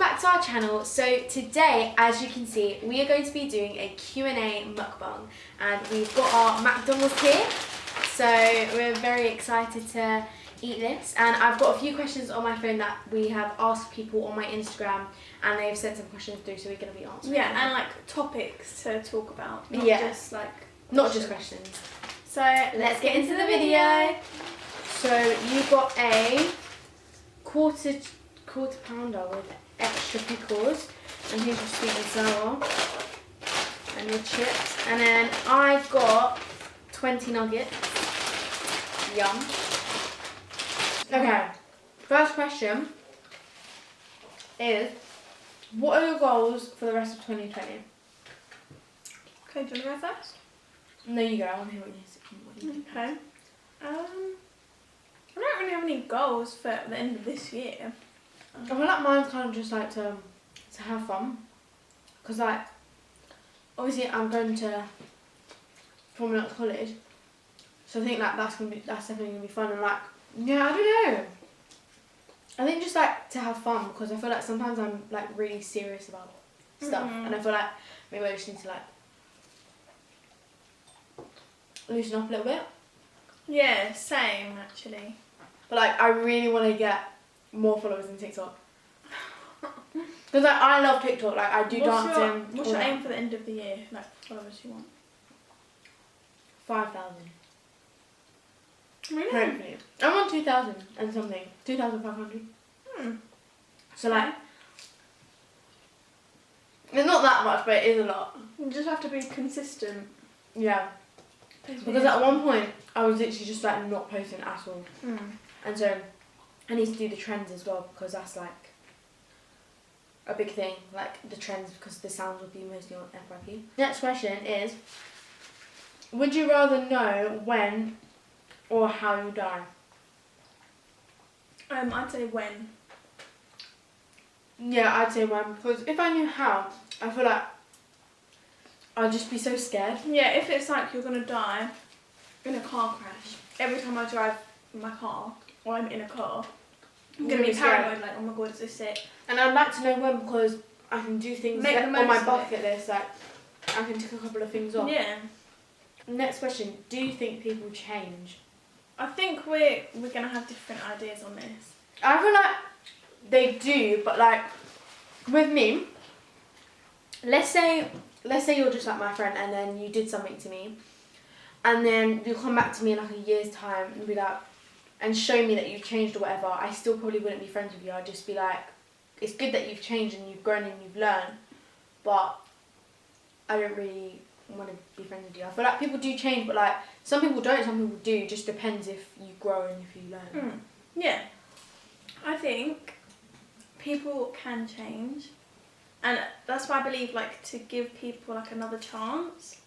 back to our channel. So today, as you can see, we are going to be doing a Q&A mukbang, and we've got our McDonald's here. So we're very excited to eat this, and I've got a few questions on my phone that we have asked people on my Instagram, and they've sent some questions through, so we're going to be answering them. And like topics to talk about, not just like questions. So let's get into the video. So you got a quarter pounder with extra pickles, and here's your sweet and sour and your chips, and then I got 20 nuggets. Yum. Okay, first question is, what are your goals for the rest of 2020? Okay, do you want to go first? No, you go. I want to hear what you think. Okay. I don't really have any goals for the end of this year. I feel like mine's kind of just like to have fun, because like obviously I'm going to performing arts college, so I think like that's definitely gonna be fun, and like I don't know. I think just like to have fun, because I feel like sometimes I'm like really serious about stuff, and I feel like maybe I just need to like loosen up a little bit. Yeah, same actually. But like I really want to get more followers on TikTok, because like I love TikTok. Like I do dancing. What's your aim for the end of the year? Like followers you want? 5,000. Really? Hopefully. I'm on 2,000 and something. 2,500. So like, it's not that much, but it is a lot. You just have to be consistent. Yeah. Because at one point I was literally just like not posting at all. And so I need to do the trends as well, because that's like a big thing, like the trends, because the sounds will be mostly on FYP. Next question is, would you rather know when or how you die? I'd say when. Yeah, I'd say when, because if I knew how, I feel like I'd just be so scared. Yeah, if it's like you're gonna die in a car crash, every time I drive my car or I'm in a car, I'm gonna be paranoid, like, oh my god, is this it? And I'd like to know when, because I can do things on my bucket list, like I can tick a couple of things off. Yeah. Next question, do you think people change? I think we're gonna have different ideas on this. I feel like they do, but like with me, let's say you're just like my friend, and then you did something to me, and then you come back to me in like a year's time and be like, and show me that you've changed or whatever, I still probably wouldn't be friends with you. I'd just be like, it's good that you've changed and you've grown and you've learned, but I don't really want to be friends with you. I feel like people do change, but like some people don't, some people do. It just depends if you grow and if you learn. Yeah, I think people can change, and that's why I believe like to give people like another chance.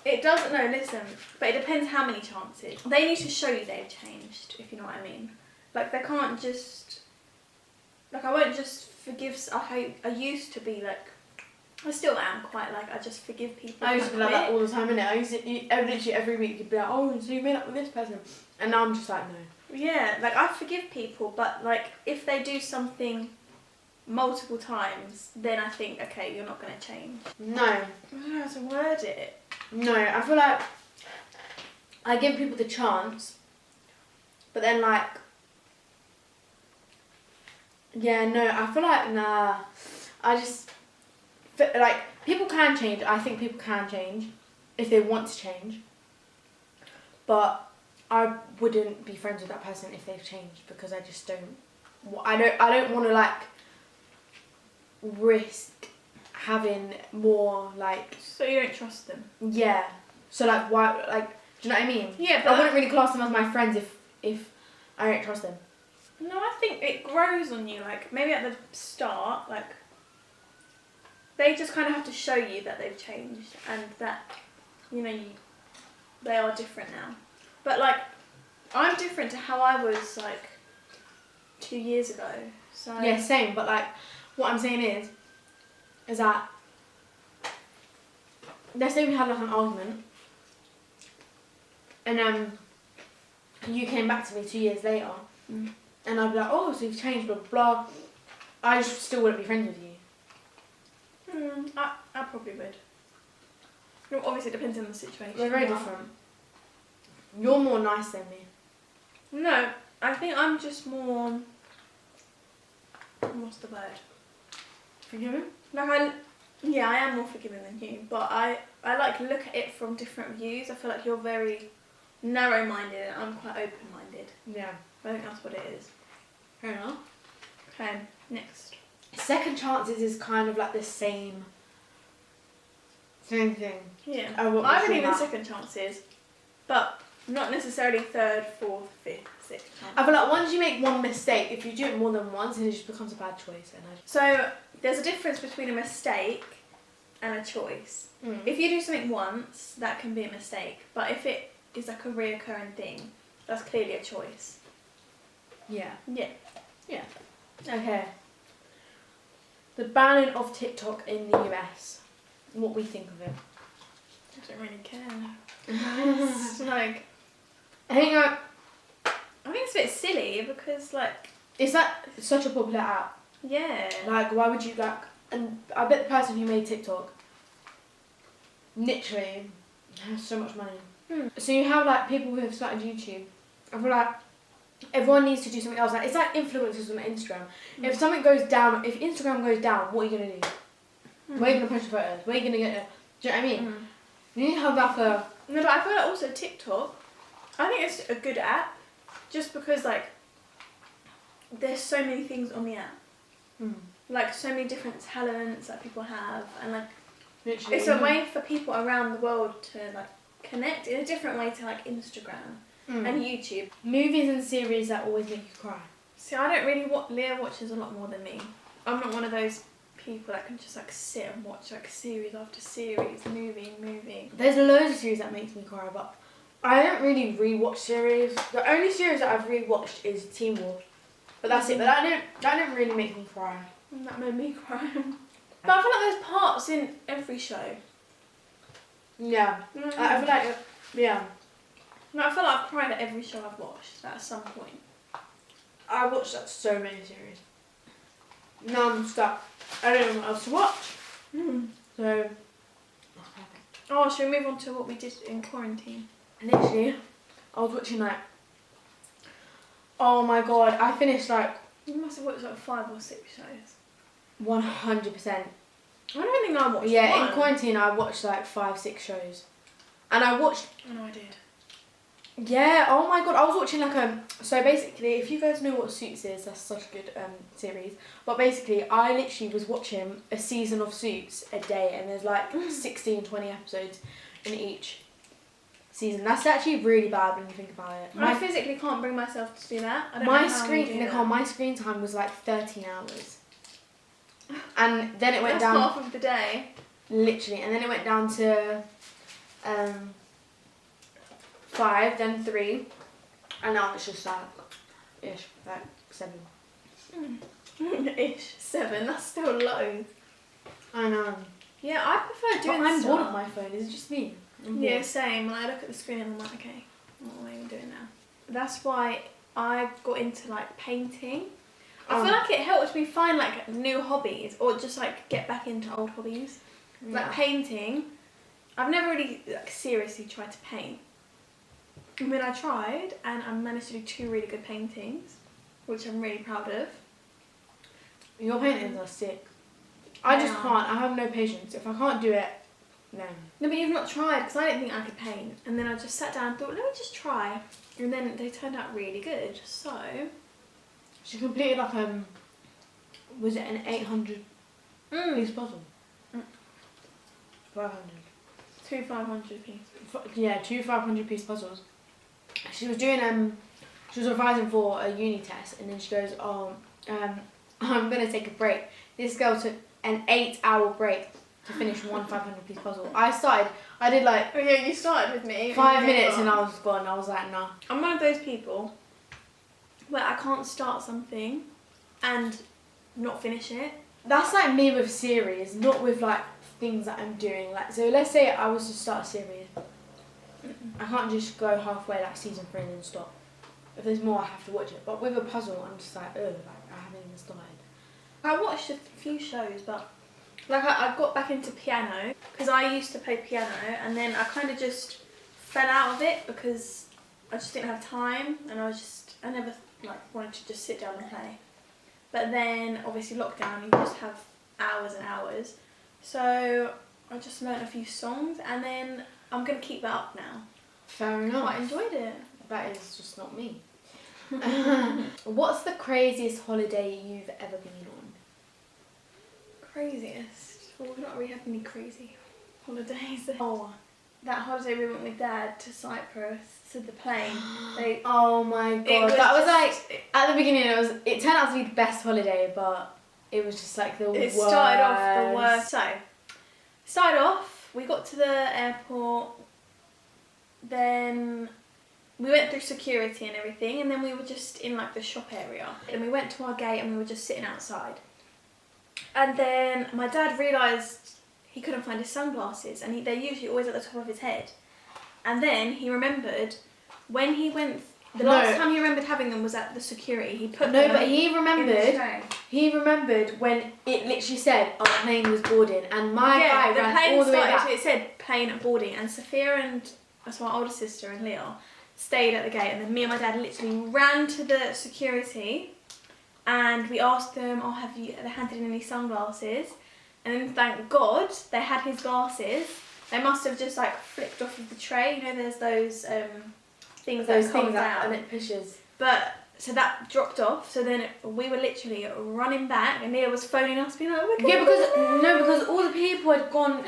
It doesn't, no, listen, but it depends how many chances. They need to show you they've changed, if you know what I mean. Like they can't just, like I won't just forgive, I used to be like, I still am quite like, I just forgive people. I used to be like that all the time, innit? I used to, literally every week you'd be like, oh, so you made up with this person. And now I'm just like, no. Yeah, like I forgive people, but like if they do something multiple times, then I think, okay, you're not going to change. No. I don't know how to word it. No, I feel like I give people the chance, but then like, yeah, no, I feel like, nah, I just, like, people can change. I think people can change if they want to change, but I wouldn't be friends with that person if they've changed, because I just don't, I don't want to like risk having more like. So you don't trust them? Yeah. So like why, like, do you know what I mean? Yeah, but I wouldn't really class them as my friends if I don't trust them. No, I think it grows on you. Like maybe at the start, like they just kind of have to show you that they've changed and that they are different now. But like I'm different to how I was like 2 years ago. So yeah, same. But like what I'm saying is that, let's say we had like an argument, and you came back to me 2 years later, and I'd be like, oh, so you've changed, blah blah blah. I just still wouldn't be friends with you. I probably would. Well, obviously, it depends on the situation. We're very different. You're more nice than me. No, I think I'm just more. What's the word? Forgiving? Like I am more forgiving than you, but I like look at it from different views. I feel like you're very narrow-minded and I'm quite open-minded. Yeah. I think that's what it is. Fair enough. Okay, next. Second chances is kind of like the same thing. Yeah. I believe in second chances, but not necessarily third, fourth, fifth, sixth chance. I feel like once you make one mistake, if you do it more than once, then it just becomes a bad choice. So there's a difference between a mistake and a choice. If you do something once, that can be a mistake, but if it is like a reoccurring thing, that's clearly a choice. Yeah. Yeah. Yeah. Okay. The banning of TikTok in the US. What we think of it? I don't really care. It's like, I think it's a bit silly because like it's like such a popular app. yeah. Like, why would you like? And I bet the person who made TikTok literally has so much money. So you have like people who have started YouTube. I feel like everyone needs to do something else. Like it's like influencers on Instagram. If something goes down, if Instagram goes down, what are you gonna do? Where are you gonna post your photos? Where are you gonna get? Do you know what I mean? You need to have like a. No, but I feel like also TikTok. I think it's a good app, just because like there's so many things on the app. Like so many different talents that people have, and like Literally. it's a way for people around the world to like connect in a different way to like Instagram and YouTube. Movies and series that always make you cry. See, I don't really watch. Leah watches a lot more than me. I'm not one of those people that can just like sit and watch like series after series, movie. There's loads of series that makes me cry, but I don't really rewatch series. The only series that I've rewatched is Teen Wolf, but that's it. But that didn't really make me cry. That made me cry. But I feel like there's parts in every show. Yeah, I feel like yeah. No, I feel like I've cried at every show I've watched at some point. I watched like so many series. Now I'm stuck. I don't know what else to watch. So. Oh, should we move on to what we did in quarantine? Literally, I was watching like. Oh my god! I finished like. You must have watched like 5 or 6 shows. 100%. I don't think I watched Yeah, one. in quarantine I watched like 5-6 shows, and I watched. I know I did. Yeah, oh my god, I was watching like so basically, if you guys know what Suits is, that's such a good series, but basically I literally was watching a season of Suits a day, and there's like 16-20 episodes in each season. That's actually really bad when you think about it. I physically can't bring myself to do that. I don't my know how screen, you do Nicole, that. my screen time was like 13 hours. And then it went That's down... half of the day. Literally, and then it went down to 5, then 3, and now it's just like 7. Ish 7. That's still low. I know. Yeah, I prefer doing. But I'm bored stuff. of my phone. Is it just me? Yeah, same. When I look at the screen, I'm like, okay, what am I even doing now? That's why I got into like painting. I feel like it helps me find like new hobbies, or just like get back into old hobbies. Like painting. I've never really like seriously tried to paint. I mean, I tried, and I managed to do 2 really good paintings, which I'm really proud of. Your paintings are sick. I just can't. I have no patience. If I can't do it, no. No, but you've not tried, because I didn't think I could paint. And then I just sat down and thought, let me just try. And then they turned out really good. So She completed like was it an 800 piece puzzle? 500. 2 500 pieces. Yeah, 2 500 piece puzzles. She was doing she was revising for a uni test, and then she goes, I'm gonna take a break. This girl took an 8-hour break to finish one 500 piece puzzle. I did like Oh yeah, you started with me. 5 minutes and I was gone. I was like, nah. I'm one of those people where I can't start something and not finish it. That's like me with series, not with like things that I'm doing. Like, so let's say I was to start a series. I can't just go halfway like season 3 and then stop. If there's more, I have to watch it. But with a puzzle, I'm just like, like I haven't even started. I watched a few shows, but like I got back into piano because I used to play piano, and then I kind of just fell out of it because I just didn't have time, and I never like wanted to just sit down and play. But then obviously lockdown, you just have hours and hours. So I just learnt a few songs, and then I'm gonna keep that up now. Fair enough. Quite enjoyed it. That is just not me. What's the craziest holiday you've ever been on? Craziest? Well, we've not really had any crazy holidays. Oh, that holiday we went with Dad to Cyprus, to the plane. Oh my god, that was like, at the beginning it turned out to be the best holiday, but it was just like the worst. It started off the worst. So, started off, we got to the airport, then we went through security and everything, and then we were just in like the shop area. And we went to our gate and we were just sitting outside. And then my dad realised he couldn't find his sunglasses, and they're usually always at the top of his head. And then he remembered when he went, last time he remembered having them was at the security. He put them but he in the remembered. tray. He remembered when it literally said our plane was boarding, and my guy the ran plane all the way started, back. so it said plane at boarding, and Sophia and that's my older sister and Leah stayed at the gate, and then me and my dad literally ran to the security, and we asked them, "Oh, have you handed in any sunglasses?" And then thank God they had his glasses. They must have just like flipped off of the tray. You know, there's those things that come down, and it pushes. But so that dropped off. So then we were literally running back, and Leah was phoning us, being like, because all the people had gone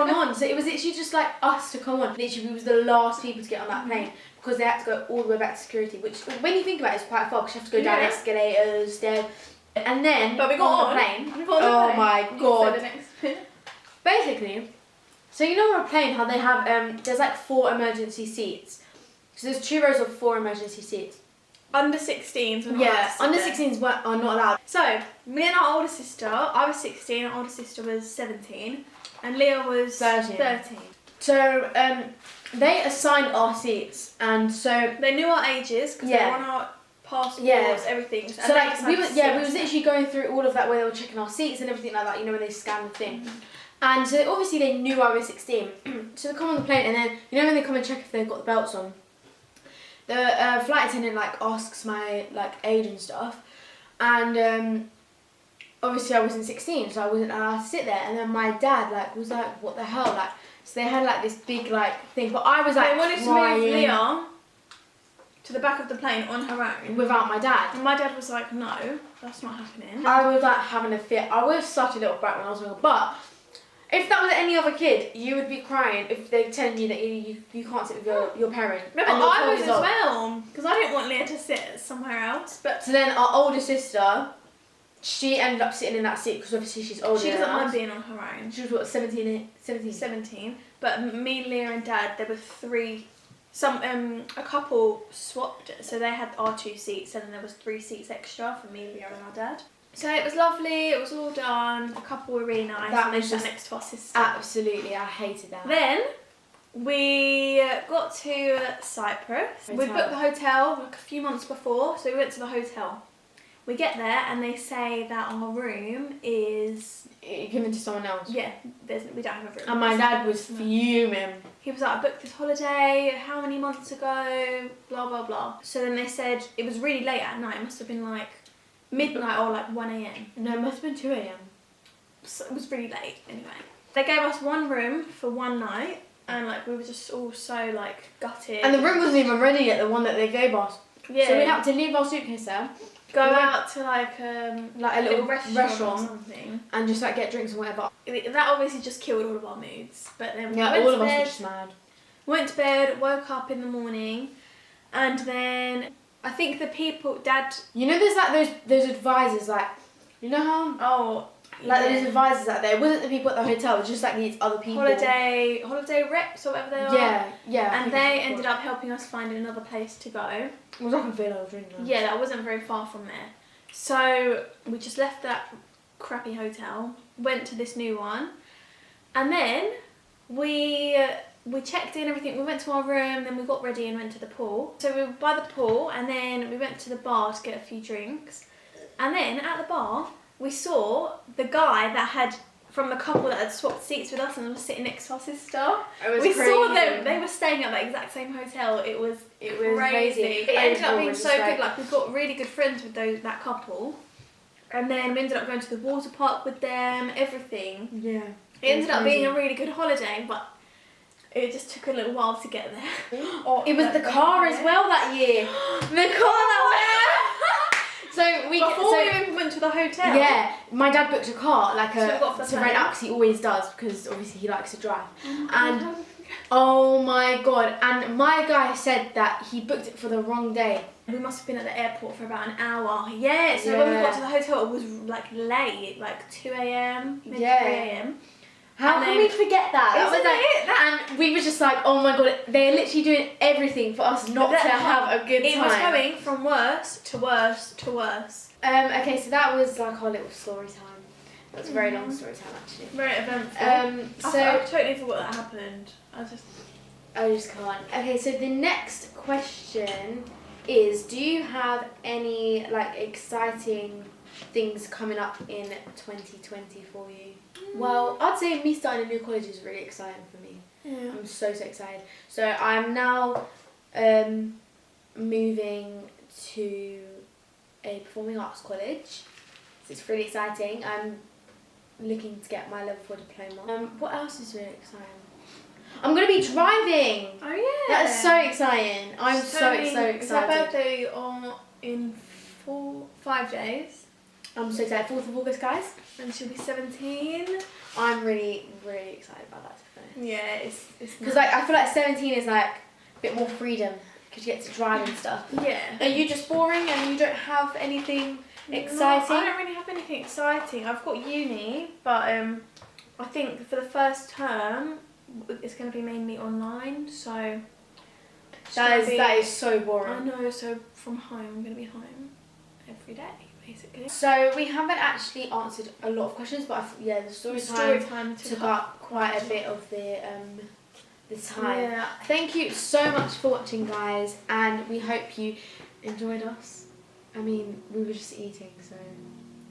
on. So it was literally just like us to come on. Literally, we was the last people to get on that plane because they had to go all the way back to security. Which, when you think about it, it's quite far because you have to go down escalators, stairs, and then but we got on the plane. We got on the plane. My god! Basically, so you know on a plane how they have there's like 4 emergency seats. So there's 2 rows of 4 emergency seats. Under 16s were not allowed to sit under there. 16s are not allowed. So, me and our older sister, I was 16, our older sister was 17, and Leah was 13. So, they assigned our seats, and so they knew our ages because they were on our passports, everything. So like we was literally going through all of that where they were checking our seats and everything like that. You know when they scan the thing. And so obviously they knew I was 16. So they come on the plane, and then you know when they come and check if they've got the belts on. The flight attendant like asks my like age and stuff, and obviously I wasn't 16, so I wasn't allowed to sit there. And then my dad like was like, "What the hell?" Like, so they had like this big like thing, but I was like, they wanted to move Leah to the back of the plane on her own without my dad. And my dad was like, "No, that's not happening." I was like having a fit. I was such a little brat when I was younger, but if that was any other kid, you would be crying if they're telling you that you can't sit with your parent. No, but I was as well, because I didn't want Leah to sit somewhere else. But so then our older sister, she ended up sitting in that seat because obviously she's older. She doesn't mind being on her own. She was what, 17? 17. But me, Leah and Dad, there were 3. A couple swapped, so they had our 2 seats, and then there was 3 seats extra for me, Leah, and our dad. So it was lovely, it was all done, the couple were really nice, and they sat next to our sister. Absolutely, I hated that. Then we got to Cyprus. We booked the hotel like a few months before, so we went to the hotel. We get there and they say that our room is given to someone else. Yeah, we don't have a room. And my dad was fuming. He was like, "I booked this holiday how many months ago, blah blah blah." So then they said it was really late at night. It must have been like midnight or like 1 a.m. No, it must have been 2 a.m. So it was really late anyway. They gave us 1 room for 1 night, and like we were just all so like gutted. And the room wasn't even ready yet, the one that they gave us. Yeah. So we had to leave our suitcase there. Go out to like a little restaurant or something, and just like get drinks and whatever. That obviously just killed all of our moods. But then we went all to of us bed, were just mad. Went to bed, woke up in the morning, and then I think the people, Dad. You know, there's like those advisors, like you know how those advisors out there. It wasn't the people at the hotel. It was just like these other people. Holiday reps or whatever they are. Yeah. And they ended up helping us find another place to go. It was like a villa or something. Yeah, that wasn't very far from there. So we just left that crappy hotel, went to this new one, and then we checked in everything. We went to our room, then we got ready and went to the pool. So we were by the pool, and then we went to the bar to get a few drinks, and then at the bar we saw the guy that had, from the couple that had swapped seats with us and was sitting next to our sister. We saw them. They were staying at that exact same hotel. It was crazy. It ended up being so good. Like, we got really good friends with that couple, and then we ended up going to the water park with them. Everything. Yeah. It ended up being a really good holiday, but it just took a little while to get there. It was the car as well that year. The car that So we even went to the hotel. Yeah, my dad booked a car, like So we got to rent out, because he always does, because obviously he likes to drive. And oh my god! And my guy said that he booked it for the wrong day. We must have been at the airport for about an hour. Yeah. So when we got to the hotel, it was like late, like 2 a.m. maybe 3 a.m. How can we forget that? That was like, and we were just like, oh my god, they're literally doing everything for us not to have a good time. It was going from worse to worse to worse. Okay, so that was like our little story time. That was a very long story time, actually. Very eventful. I totally forgot that happened. I just can't. Okay, so the next question is, do you have any like exciting things coming up in 2020 for you? Well, I'd say me starting a new college is really exciting for me. Yeah. I'm so excited. So I'm now moving to a performing arts college. So it's really exciting. I'm looking to get my level 4 diploma. What else is really exciting? I'm going to be driving. Oh yeah. That's so exciting. I'm so excited. It's her birthday in 5 days. I'm so excited. 4th of August, guys. And she'll be 17. I'm really, really excited about that, to be honest. Yeah, it's because like I feel like 17 is like a bit more freedom, because you get to drive and stuff. Yeah. Are you just boring and you don't have anything exciting? No, I don't really have anything exciting. I've got uni, but I think for the first term it's going to be mainly online. So that is so boring. I know. So from home, I'm going to be home every day. Basically. So we haven't actually answered a lot of questions, but the story time took up quite a bit of the time. Yeah. Thank you so much for watching, guys, and we hope you enjoyed us. I mean, we were just eating, so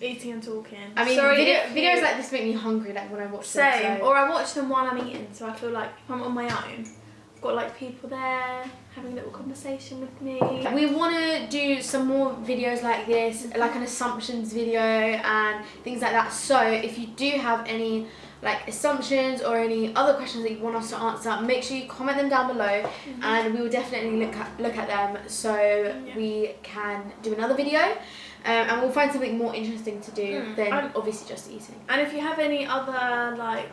eating and talking. I mean, videos like this make me hungry. Like when I watch them. Same. Or I watch them while I'm eating, so I feel like if I'm on my own, I've got like people there having a little conversation with me. We want to do some more videos like this, like an assumptions video and things like that. So if you do have any like assumptions or any other questions that you want us to answer, make sure you comment them down below, and we will definitely look at them so we can do another video. And we'll find something more interesting to do than obviously just eating. And if you have any other like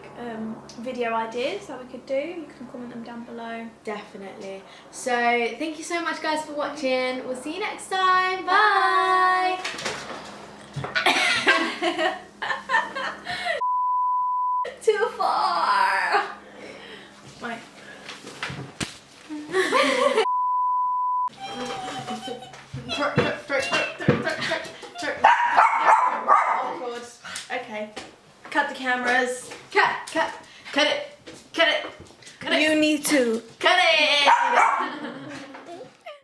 video ideas that we could do, you can comment them down below. Definitely. So thank you so much, guys, for watching. We'll see you next time. Bye. Too far. Bye. Okay. Cut the cameras. Cut it. You need to cut it.